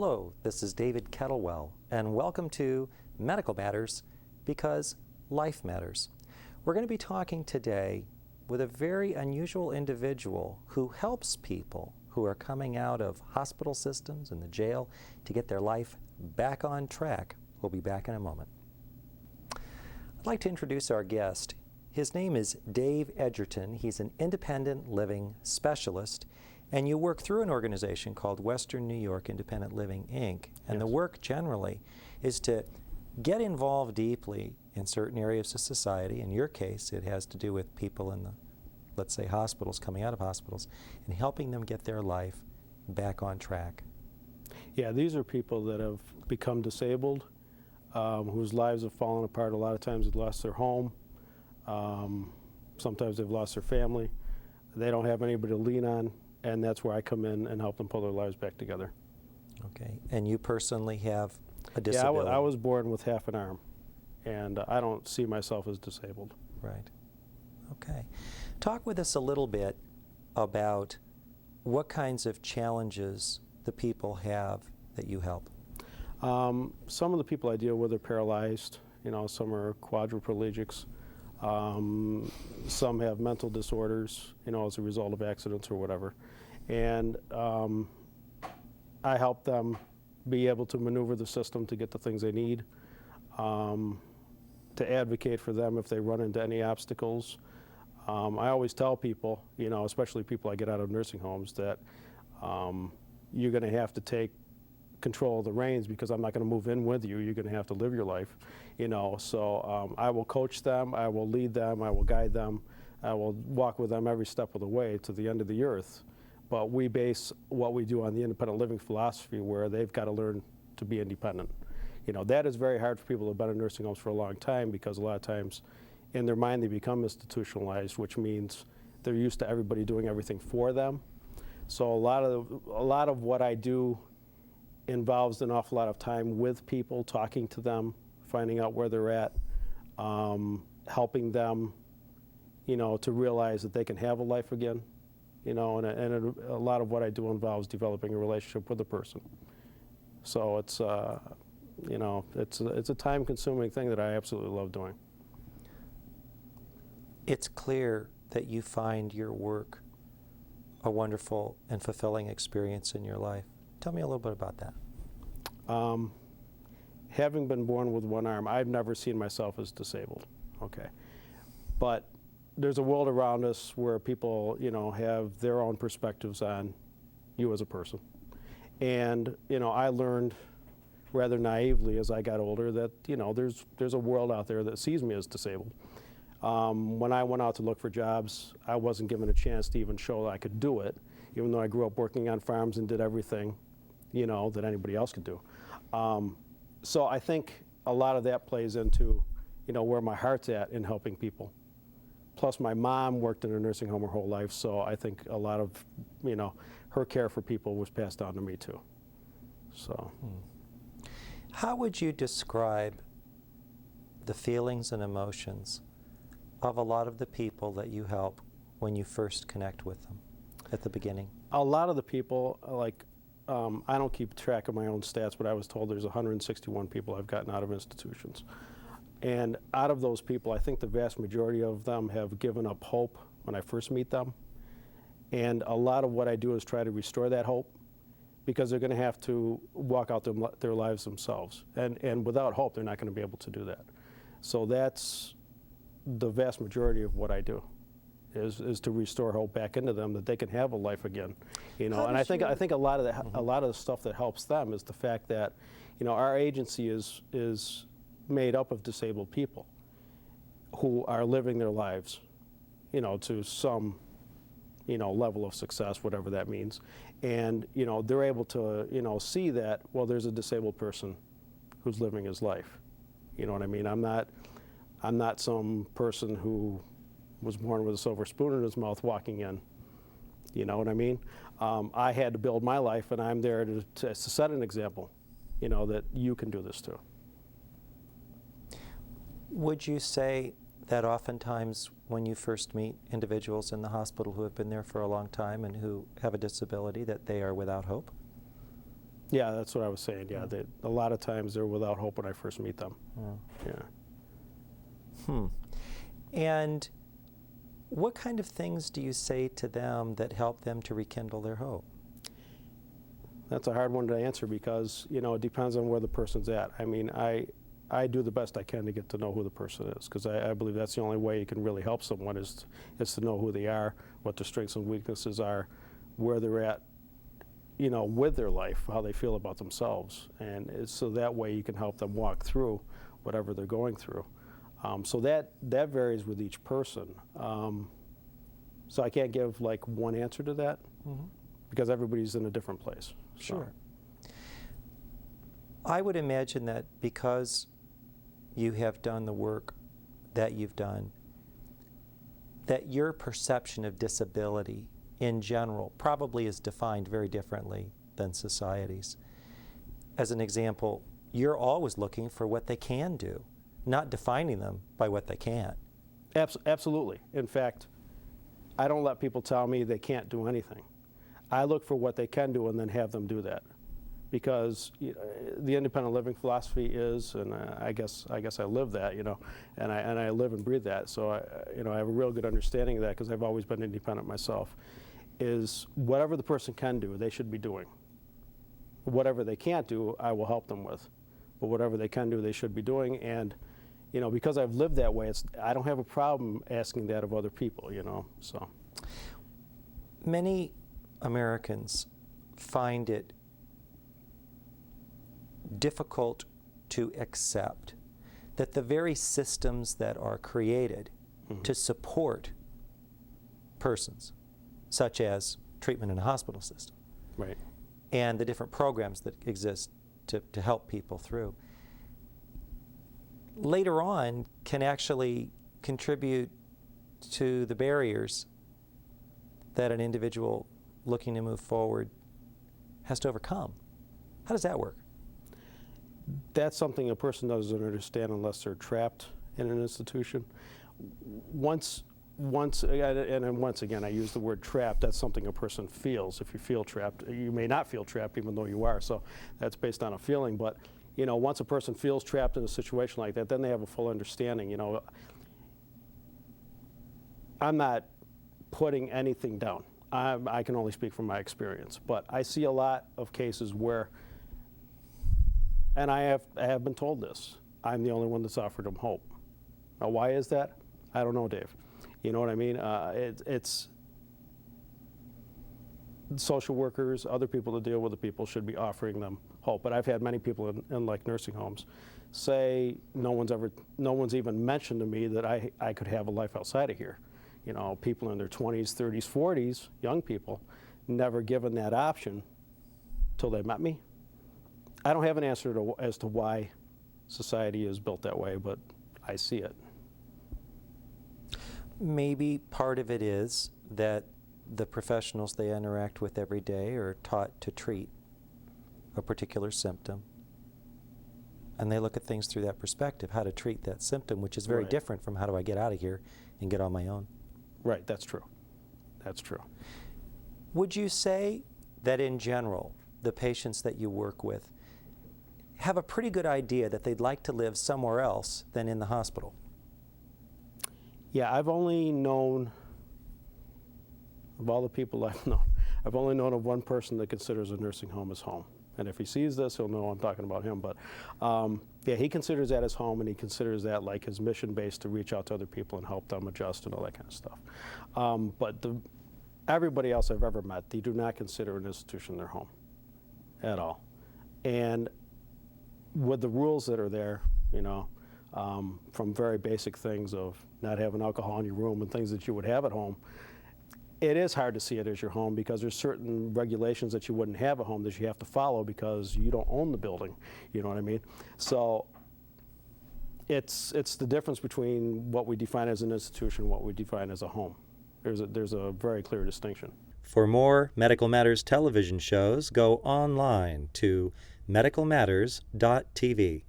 Hello, this is David Kettlewell, and welcome to Medical Matters, because life matters. We're going to be talking today with a very unusual individual who helps people who are coming out of hospital systems and the jail to get their life back on track. We'll be back in a moment. I'd like to introduce our guest. His name is Dave Edgerton. He's an independent living specialist, and you work through an organization called Western New York Independent Living, Inc. And Yes. The work generally is to get involved deeply in certain areas of society. In your case, it has to do with people in the, let's say, hospitals, coming out of hospitals, and helping them get their life back on track. Yeah, these are people that have become disabled, whose lives have fallen apart. A lot of times they've lost their home. Sometimes they've lost their family. They don't have anybody to lean on, and that's where I come in and help them pull their lives back together. Okay, and you personally have a Yeah, disability? I was born with half an arm, and I don't see myself as disabled. Right. Okay. Talk with us a little bit about what kinds of challenges the people have that you help. Some of the people I deal with are paralyzed. You know, some are quadriplegics. Some have mental disorders, you know, as a result of accidents or whatever. And I help them be able to maneuver the system to get the things they need, to advocate for them if they run into any obstacles. I always tell people, you know, especially people I get out of nursing homes, that you're going to have to take control of the reins, because I'm not going to move in with you. You're going to have to live your life, you know. So I will coach them, I will lead them, I will guide them, I will walk with them every step of the way to the end of the earth. But we base what we do on the independent living philosophy, where they've got to learn to be independent. You know, that is very hard for people who have been in nursing homes for a long time, because a lot of times in their mind they become institutionalized, which means they're used to everybody doing everything for them. So a lot of what I do involves an awful lot of time with people, talking to them, finding out where they're at, helping them, you know, to realize that they can have a life again, you know, and a lot of what I do involves developing a relationship with the person. So it's, you know, it's a time-consuming thing that I absolutely love doing. It's clear that you find your work a wonderful and fulfilling experience in your life. Tell me a little bit about that. Having been born with one arm, I've never seen myself as disabled, okay? But there's a world around us where people, you know, have their own perspectives on you as a person. And, you know, I learned rather naively as I got older that, you know, there's a world out there that sees me as disabled. When I went out to look for jobs, I wasn't given a chance to even show that I could do it, even though I grew up working on farms and did everything, you know, that anybody else could do. So I think a lot of that plays into, you know, where my heart's at in helping people. Plus my mom worked in a nursing home her whole life, so I think a lot of, you know, her care for people was passed down to me too. So. How would you describe the feelings and emotions of a lot of the people that you help when you first connect with them at the beginning? A lot of the people, like, I don't keep track of my own stats, but I was told there's 161 people I've gotten out of institutions. And out of those people, I think the vast majority of them have given up hope when I first meet them. And a lot of what I do is try to restore that hope, because they're going to have to walk out their lives themselves. And without hope, they're not going to be able to do that. So that's the vast majority of what I do. Is to restore hope back into them, that they can have a life again, you know. And I think a lot of the stuff that helps them is the fact that, you know, our agency is made up of disabled people who are living their lives, you know, to some, you know, level of success, whatever that means, and, you know, they're able to, you know, see that, well, there's a disabled person who's living his life. You know what I mean? I'm not some person who was born with a silver spoon in his mouth walking in. You know what I mean? I had to build my life, and I'm there to set an example, you know, that you can do this too. Would you say that oftentimes when you first meet individuals in the hospital who have been there for a long time and who have a disability, that they are without hope? Yeah, that's what I was saying. Yeah, a lot of times they're without hope when I first meet them. Yeah. And what kind of things do you say to them that help them to rekindle their hope? That's a hard one to answer because, it depends on where the person's at. I mean, I do the best I can to get to know who the person is, because I believe that's the only way you can really help someone is to know who they are, what their strengths and weaknesses are, where they're at, with their life, how they feel about themselves. And so that way you can help them walk through whatever they're going through. So that varies with each person. So I can't give like one answer to that because everybody's in a different place. Sure. I would imagine that because you have done the work that you've done, that your perception of disability in general probably is defined very differently than society's. As an example, you're always looking for what they can do, not defining them by what they can't. Absolutely. In fact, I don't let people tell me they can't do anything. I look for what they can do and then have them do that. Because the independent living philosophy is, and I guess I live that, and I live and breathe that. So I have a real good understanding of that because I've always been independent myself. Is whatever the person can do, they should be doing. Whatever they can't do, I will help them with. But whatever they can do, they should be doing. And because I've lived that way, I don't have a problem asking that of other people. So many Americans find it difficult to accept that the very systems that are created to support persons, such as treatment in a hospital system, right, and the different programs that exist to help people through, later on can actually contribute to the barriers that an individual looking to move forward has to overcome. How does that work? That's something a person doesn't understand unless they're trapped in an institution. Once again, I use the word trapped. That's something a person feels. If you feel trapped, you may not feel trapped even though you are. So that's based on a feeling. But once a person feels trapped in a situation like that, then they have a full understanding. I'm not putting anything down. I can only speak from my experience. But I see a lot of cases where, and I have been told this, I'm the only one that's offered them hope. Now, why is that? I don't know, Dave. You know what I mean? It's social workers, other people that deal with the people should be offering them hope. But I've had many people in like nursing homes say no one's even mentioned to me that I could have a life outside of here. People in their 20s, 30s, 40s, young people, never given that option till they met me. I don't have an answer as to why society is built that way, but I see it. Maybe part of it is that the professionals they interact with every day are taught to treat a particular symptom, and they look at things through that perspective, how to treat that symptom, which is very different from how do I get out of here and get on my own. Right, that's true. That's true. Would you say that in general, the patients that you work with have a pretty good idea that they'd like to live somewhere else than in the hospital? Yeah, I've only known, of all the people I've known, I've only known of one person that considers a nursing home his home. And if he sees this, he'll know I'm talking about him. But yeah, he considers that his home, and he considers that like his mission base to reach out to other people and help them adjust and all that kind of stuff. But everybody else I've ever met, they do not consider an institution their home at all. And with the rules that are there, from very basic things of not having alcohol in your room and things that you would have at home, it is hard to see it as your home because there's certain regulations that you wouldn't have at home that you have to follow because you don't own the building. You know what I mean? So it's the difference between what we define as an institution and what we define as a home. There's a very clear distinction. For more Medical Matters television shows, go online to medicalmatters.tv.